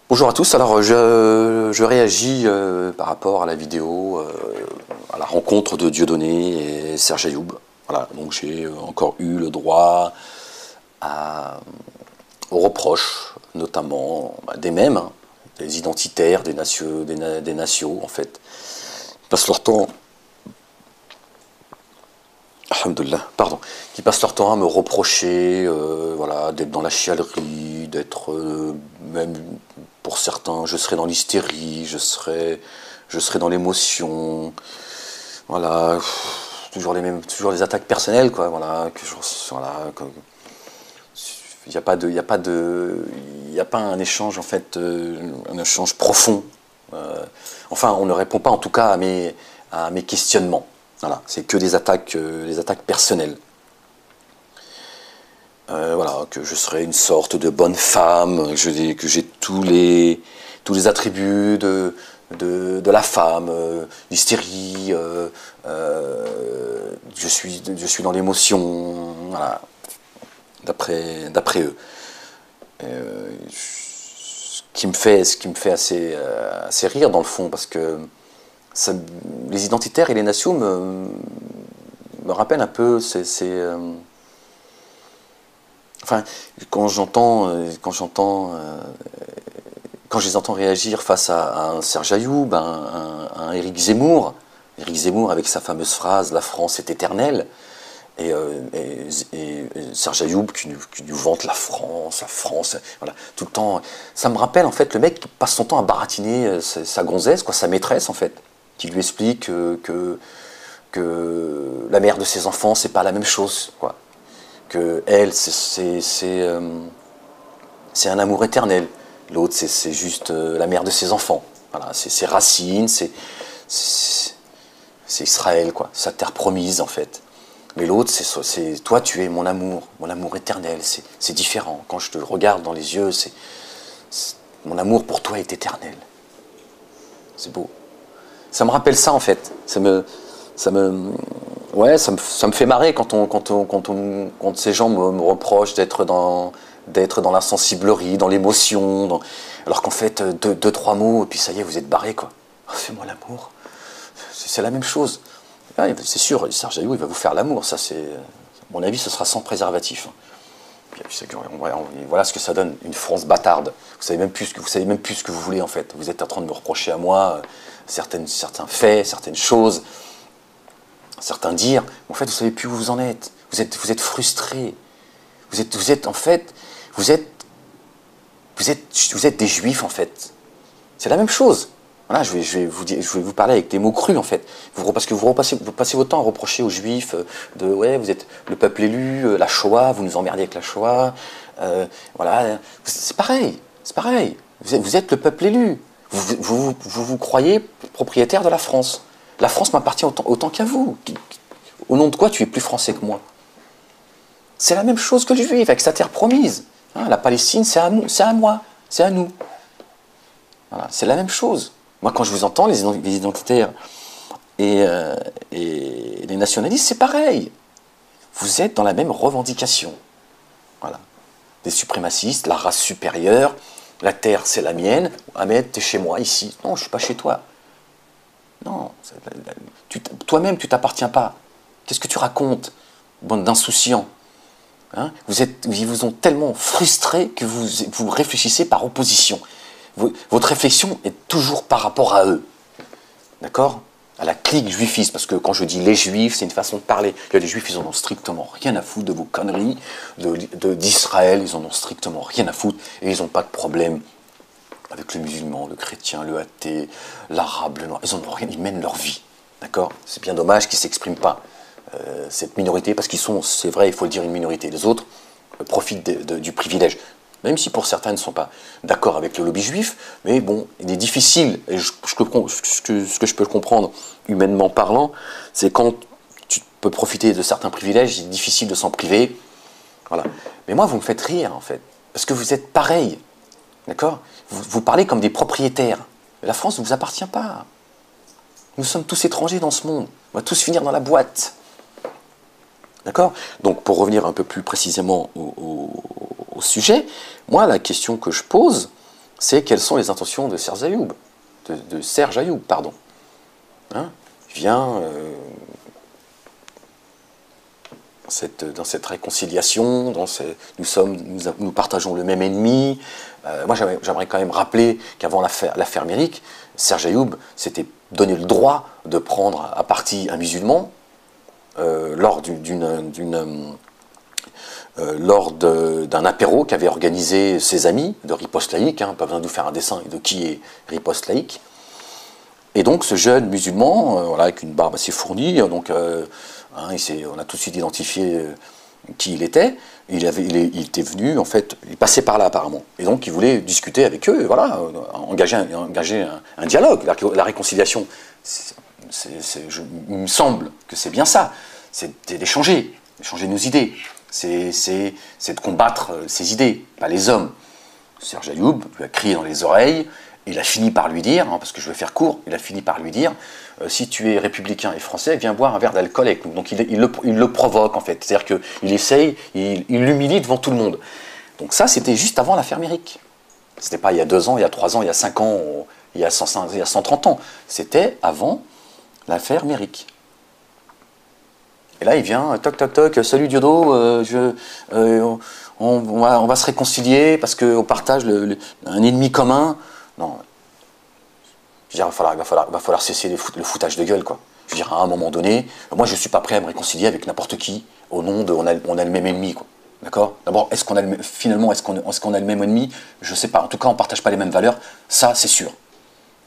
Bonjour à tous, alors je réagis par rapport à la vidéo, à la rencontre de Dieudonné et Serge Ayoub. Voilà, donc j'ai encore eu le droit aux reproches, notamment des mêmes, hein, des identitaires, des nations en fait. Ils passent leur temps, alhamdoulilah, pardon, qui passent leur temps à me reprocher voilà, d'être dans la chialerie, d'être même pour certains, je serais dans l'hystérie, je serais dans l'émotion, voilà, toujours les mêmes, toujours les attaques personnelles, quoi, voilà, il n'y a pas de, il y a pas de, il n'y a pas un échange en fait, un échange profond. Enfin, on ne répond pas en tout cas à mes questionnements. Voilà, c'est que des attaques personnelles. Voilà, que je serais une sorte de bonne femme, que j'ai tous les attributs de la femme, l'hystérie, je suis dans l'émotion, voilà, d'après eux. Ce qui me fait assez rire dans le fond, parce que ça, les identitaires et les nations me rappellent un peu enfin, quand je les entends réagir face à un Serge Ayoub, un Éric Zemmour avec sa fameuse phrase « La France est éternelle », et Serge Ayoub qui nous vante la France, voilà, tout le temps. Ça me rappelle en fait le mec qui passe son temps à baratiner sa gonzesse, quoi, sa maîtresse en fait, qui lui explique que la mère de ses enfants c'est pas la même chose, quoi. Que elle c'est un amour éternel, l'autre c'est juste la mère de ses enfants, voilà, c'est ses racines, c'est Israël, quoi, sa terre promise en fait. Mais l'autre, c'est toi, tu es mon amour éternel, c'est différent. Quand je te regarde dans les yeux, mon amour pour toi est éternel. C'est beau. Ça me rappelle ça en fait. Ouais, ça me fait marrer quand ces gens me reprochent d'être dans la sensiblerie, dans l'émotion, alors qu'en fait, deux, trois mots, et puis ça y est, vous êtes barré, quoi. Oh, fais-moi l'amour. C'est la même chose. Ouais, c'est sûr, Serge Ayoub, il va vous faire l'amour, ça c'est... À mon avis, ce sera sans préservatif. Voilà ce que ça donne, une France bâtarde. Vous savez même plus ce que vous voulez en fait. Vous êtes en train de me reprocher à moi certains faits, certaines choses, certains dires. En fait, vous savez plus où vous en êtes. Vous êtes frustré. Vous êtes des juifs en fait. C'est la même chose. Voilà, je vais vous parler avec des mots crus en fait. Parce que vous passez votre temps à reprocher aux juifs ouais, vous êtes le peuple élu, la Shoah, vous nous emmerdez avec la Shoah. Voilà, c'est pareil. Vous êtes le peuple élu. Vous croyez propriétaire de la France. La France m'appartient autant qu'à vous. Au nom de quoi tu es plus français que moi? C'est la même chose que le juif avec sa terre promise. Hein, la Palestine, c'est à moi, c'est à nous. Voilà, c'est la même chose. Moi, quand je vous entends, les identitaires et les nationalistes, c'est pareil. Vous êtes dans la même revendication. Voilà. Des suprémacistes, la race supérieure, la terre, c'est la mienne. Ahmed, t'es chez moi, ici. Non, je suis pas chez toi. Non, toi-même, tu t'appartiens pas. Qu'est-ce que tu racontes, bande d'insouciants? Hein, ils vous ont tellement frustré que vous réfléchissez par opposition. Votre réflexion est toujours par rapport à eux. D'accord? À la clique juifiste, parce que quand je dis les juifs, c'est une façon de parler. Les juifs, ils en ont strictement rien à foutre de vos conneries, d'Israël, ils en ont strictement rien à foutre, et ils n'ont pas de problème avec le musulman, le chrétien, le athée, l'arabe, le noir. Ils en ont rien, ils mènent leur vie. D'accord? C'est bien dommage qu'ils ne s'expriment pas. Cette minorité, parce qu'ils sont, c'est vrai, il faut le dire, une minorité. Les autres profitent du privilège. Même si pour certains ne sont pas d'accord avec le lobby juif, mais bon, il est difficile, et ce que je peux comprendre, humainement parlant, c'est quand tu peux profiter de certains privilèges, il est difficile de s'en priver. Voilà. Mais moi, vous me faites rire, en fait, parce que vous êtes pareil, d'accord? Vous parlez comme des propriétaires. La France ne vous appartient pas. Nous sommes tous étrangers dans ce monde. On va tous finir dans la boîte. D'accord? Donc, pour revenir un peu plus précisément au sujet, moi, la question que je pose, c'est quelles sont les intentions de Serge Ayoub, de Serge Ayoub, pardon. Hein, il vient dans cette réconciliation, nous partageons le même ennemi. Moi, j'aimerais quand même rappeler qu'avant l'affaire Méric, Serge Ayoub s'était donné le droit de prendre à partie un musulman lors d'un apéro qu'avaient organisé ses amis de Riposte Laïque, hein, pas besoin de nous faire un dessin de qui est Riposte Laïque. Et donc ce jeune musulman, voilà, avec une barbe assez fournie, donc on a tout de suite identifié qui il était. Il était venu, en fait, il passait par là apparemment. Et donc il voulait discuter avec eux, voilà, engager un dialogue, la réconciliation. Il me semble que c'est bien ça, c'est d'échanger nos idées. C'est de combattre ses idées, pas les hommes. Serge Ayoub lui a crié dans les oreilles, et il a fini par lui dire, hein, parce que je vais faire court, il a fini par lui dire, si tu es républicain et français, viens boire un verre d'alcool avec nous. Donc il le provoque en fait, c'est-à-dire qu'il essaye, il l'humilie devant tout le monde. Donc ça, c'était juste avant l'affaire Méric. C'était pas il y a 2 ans, il y a 3 ans, il y a 5 ans, il y a 130 ans. C'était avant l'affaire Méric. Et là, il vient, toc, toc, toc, salut Diodo, on va se réconcilier parce qu'on partage un ennemi commun. Non. Je veux dire, il va falloir cesser le foutage de gueule, quoi. Je veux dire, à un moment donné, moi, je ne suis pas prêt à me réconcilier avec n'importe qui au nom de on a le même ennemi, quoi. D'accord? D'abord, est-ce qu'on a le même ennemi? Je ne sais pas. En tout cas, on ne partage pas les mêmes valeurs. Ça, c'est sûr.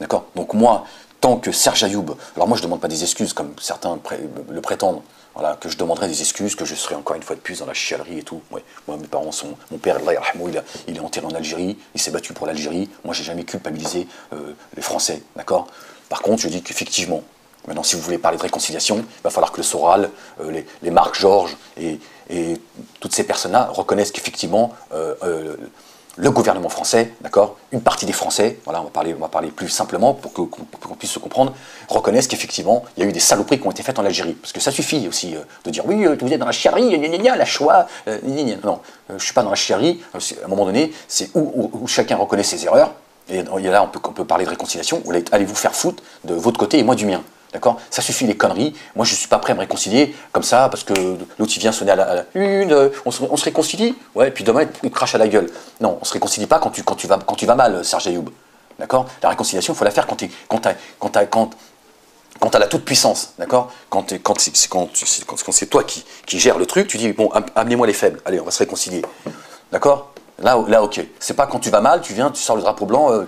D'accord? Donc moi, tant que Serge Ayoub, alors moi je ne demande pas des excuses comme certains le prétendent, voilà, que je demanderai des excuses, que je serai encore une fois de plus dans la chialerie et tout. Ouais. Moi, mes parents mon père, il est enterré en Algérie, il s'est battu pour l'Algérie. Moi, j'ai jamais culpabilisé les Français, d'accord? Par contre, je dis qu'effectivement, maintenant, si vous voulez parler de réconciliation, il va falloir que le Soral, les Marc Georges et toutes ces personnes-là reconnaissent qu'effectivement, le gouvernement français, d'accord, une partie des Français, voilà, on va parler plus simplement pour qu'on puisse se comprendre, reconnaissent qu'effectivement, il y a eu des saloperies qui ont été faites en Algérie. Parce que ça suffit aussi de dire, oui, vous êtes dans la chiarie, la Shoah, non, je ne suis pas dans la chiarie, à un moment donné, c'est où chacun reconnaît ses erreurs, et là, on peut parler de réconciliation, allez vous faire foutre de votre côté et moi du mien. D'accord? Ça suffit les conneries. Moi, je ne suis pas prêt à me réconcilier comme ça parce que l'autre, il vient sonner à la une. On se réconcilie? Ouais, et puis demain, il crache à la gueule. Non, on ne se réconcilie pas quand tu vas mal, Serge Ayoub. D'accord? La réconciliation, il faut la faire quand t'as la toute-puissance. D'accord? Quand c'est toi qui gères le truc, tu dis, bon, amenez-moi les faibles. Allez, on va se réconcilier. D'accord? Là, ok. C'est pas quand tu vas mal, tu viens, tu sors le drapeau blanc.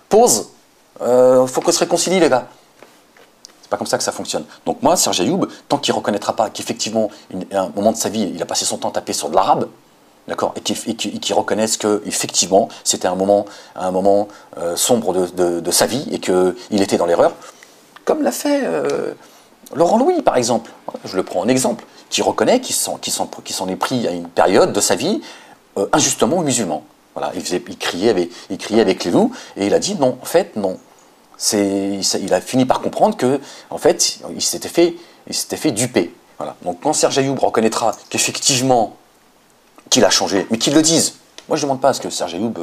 Pause. Faut qu'on se réconcilie, les gars. C'est pas comme ça que ça fonctionne. Donc moi, Serge Ayoub, tant qu'il ne reconnaîtra pas qu'effectivement, à un moment de sa vie, il a passé son temps à taper sur de l'arabe, d'accord, et qu'il reconnaisse qu'effectivement, c'était un moment sombre de sa vie et qu'il était dans l'erreur, comme l'a fait Laurent Louis, par exemple. Je le prends en exemple, qui reconnaît qu'il s'en est pris à une période de sa vie injustement aux musulmans. Voilà, il criait avec les loups, et il a dit non, en fait, non. Il a fini par comprendre que, en fait, il s'était fait duper. Voilà. Donc quand Serge Ayoub reconnaîtra qu'effectivement, qu'il a changé, mais qu'il le dise. Moi, je ne demande pas à ce que Serge Ayoub,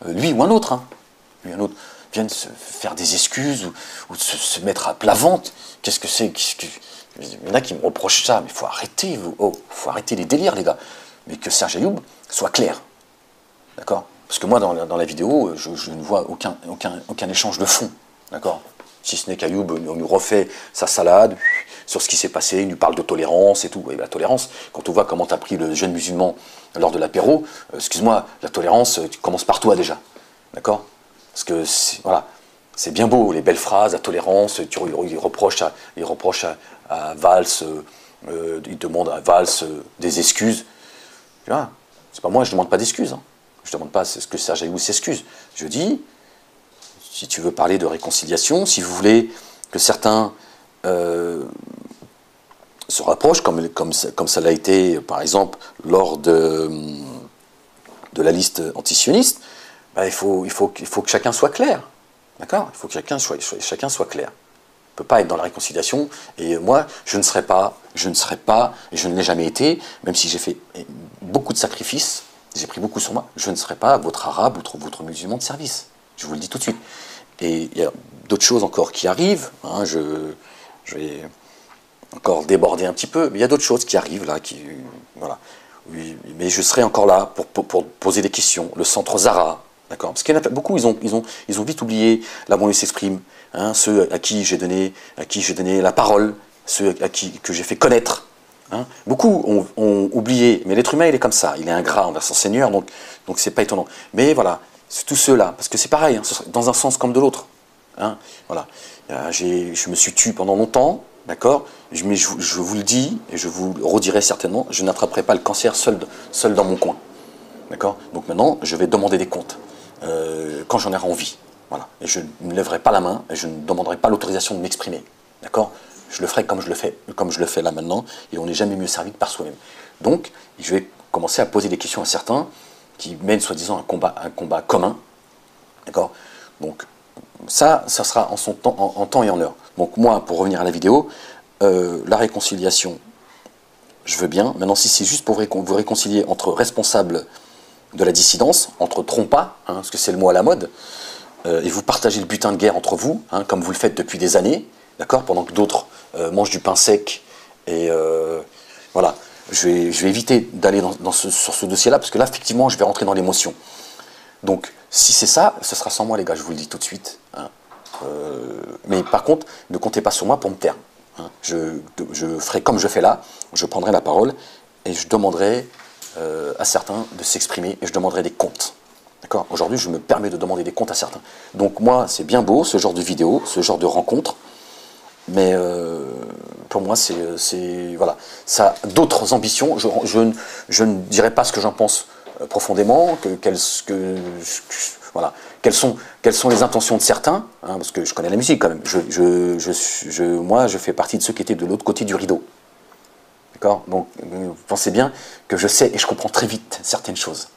lui ou un autre, vienne se faire des excuses ou se mettre à plat ventre. Qu'est-ce que c'est? Il y en a qui me reprochent ça, mais il faut arrêter, faut arrêter les délires, les gars. Mais que Serge Ayoub soit clair. D'accord? Parce que moi, dans la vidéo, je ne vois aucun échange de fond. D'accord? Si ce n'est qu'Ayoub nous refait sa salade sur ce qui s'est passé, il nous parle de tolérance et tout. Et la tolérance, quand on voit comment tu as pris le jeune musulman lors de l'apéro, excuse-moi, la tolérance, tu commences par toi déjà. D'accord? Parce que, voilà, c'est bien beau, les belles phrases, la tolérance, il reproche à Valls, il demande à Valls des excuses. Tu vois? C'est pas moi, je ne demande pas d'excuses. Hein. Je ne demande pas ce que Serge Ayoub s'excuse. Je dis, si tu veux parler de réconciliation, si vous voulez que certains se rapprochent, comme ça l'a été, par exemple, lors de la liste antisioniste, ben, il faut que chacun soit clair. D'accord? Il faut que chacun soit clair. On ne peut pas être dans la réconciliation. Et moi, je ne serai pas, et je ne l'ai jamais été, même si j'ai fait beaucoup de sacrifices, j'ai pris beaucoup sur moi, je ne serai pas votre arabe ou votre musulman de service. Je vous le dis tout de suite. Et il y a d'autres choses encore qui arrivent. Hein, je vais encore déborder un petit peu, mais il y a d'autres choses qui arrivent là. Voilà. Oui, mais je serai encore là pour poser des questions. Le centre Zara, d'accord. Parce qu'il y en a beaucoup, ils ont vite oublié la banlieue s'exprime. Hein, ceux à qui j'ai donné la parole, ceux que j'ai fait connaître. Hein. Beaucoup ont oublié, mais l'être humain il est comme ça, il est ingrat envers son Seigneur, donc c'est pas étonnant. Mais voilà, c'est tous ceux-là, parce que c'est pareil, hein, dans un sens comme de l'autre. Hein, voilà. Je me suis tué pendant longtemps, d'accord, mais je vous le dis, et je vous le redirai certainement, je n'attraperai pas le cancer seul dans mon coin. D'accord. Donc maintenant, je vais demander des comptes, quand j'en aurai envie. Voilà. Et je ne lèverai pas la main, et je ne demanderai pas l'autorisation de m'exprimer. D'accord. Je le ferai comme je le fais là maintenant, et on n'est jamais mieux servi que par soi-même. Donc, je vais commencer à poser des questions à certains qui mènent soi-disant un combat commun. D'accord. Donc, ça sera en temps et en heure. Donc moi, pour revenir à la vidéo, la réconciliation, je veux bien. Maintenant, si c'est juste pour vous réconcilier entre responsables de la dissidence, entre trompas, hein, parce que c'est le mot à la mode, et vous partagez le butin de guerre entre vous, hein, comme vous le faites depuis des années, d'accord, pendant que d'autres mangent du pain sec, et voilà, je vais éviter d'aller sur ce dossier-là, parce que là, effectivement, je vais rentrer dans l'émotion. Donc, si c'est ça, ce sera sans moi, les gars, je vous le dis tout de suite. Hein. Mais par contre, ne comptez pas sur moi pour me taire. Hein. Je ferai comme je fais là, je prendrai la parole et je demanderai à certains de s'exprimer et je demanderai des comptes. D'accord. Aujourd'hui, je me permets de demander des comptes à certains. Donc moi, c'est bien beau, ce genre de vidéo, ce genre de rencontre, mais pour moi, voilà, ça a d'autres ambitions. Je ne dirai pas ce que j'en pense profondément, voilà, quelles sont les intentions de certains, hein, parce que je connais la musique quand même. Moi, je fais partie de ceux qui étaient de l'autre côté du rideau. D'accord. Donc, vous pensez bien que je sais et je comprends très vite certaines choses.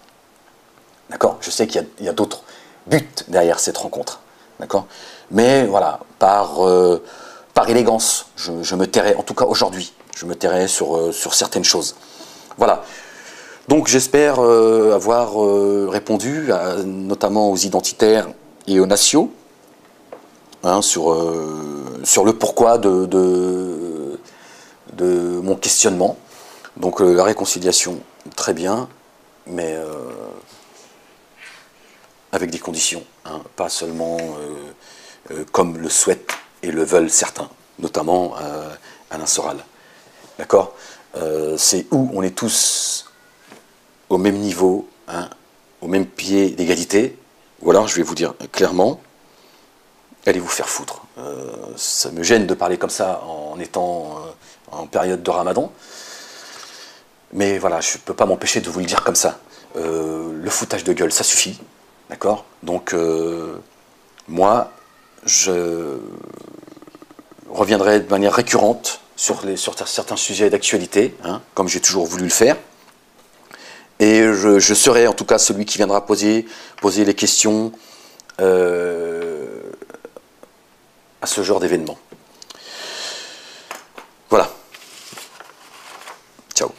D'accord. Je sais qu'il y a d'autres buts derrière cette rencontre. D'accord. Mais voilà, par élégance, je me tairai, en tout cas aujourd'hui, je me tairai sur certaines choses. Voilà. Donc j'espère avoir répondu notamment aux identitaires et aux nationaux, hein, sur le pourquoi de mon questionnement. Donc la réconciliation, très bien, mais avec des conditions, hein, pas seulement comme le souhaitent et le veulent certains, notamment Alain Soral. D'accord. C'est où on est tous au même niveau, hein, au même pied d'égalité, ou alors je vais vous dire clairement, allez vous faire foutre. Ça me gêne de parler comme ça en étant en période de Ramadan, mais voilà, je ne peux pas m'empêcher de vous le dire comme ça. Le foutage de gueule, ça suffit, d'accord. Donc moi, je reviendrai de manière récurrente sur certains sujets d'actualité, hein, comme j'ai toujours voulu le faire. Et je serai en tout cas celui qui viendra poser les questions à ce genre d'événement. Voilà. Ciao.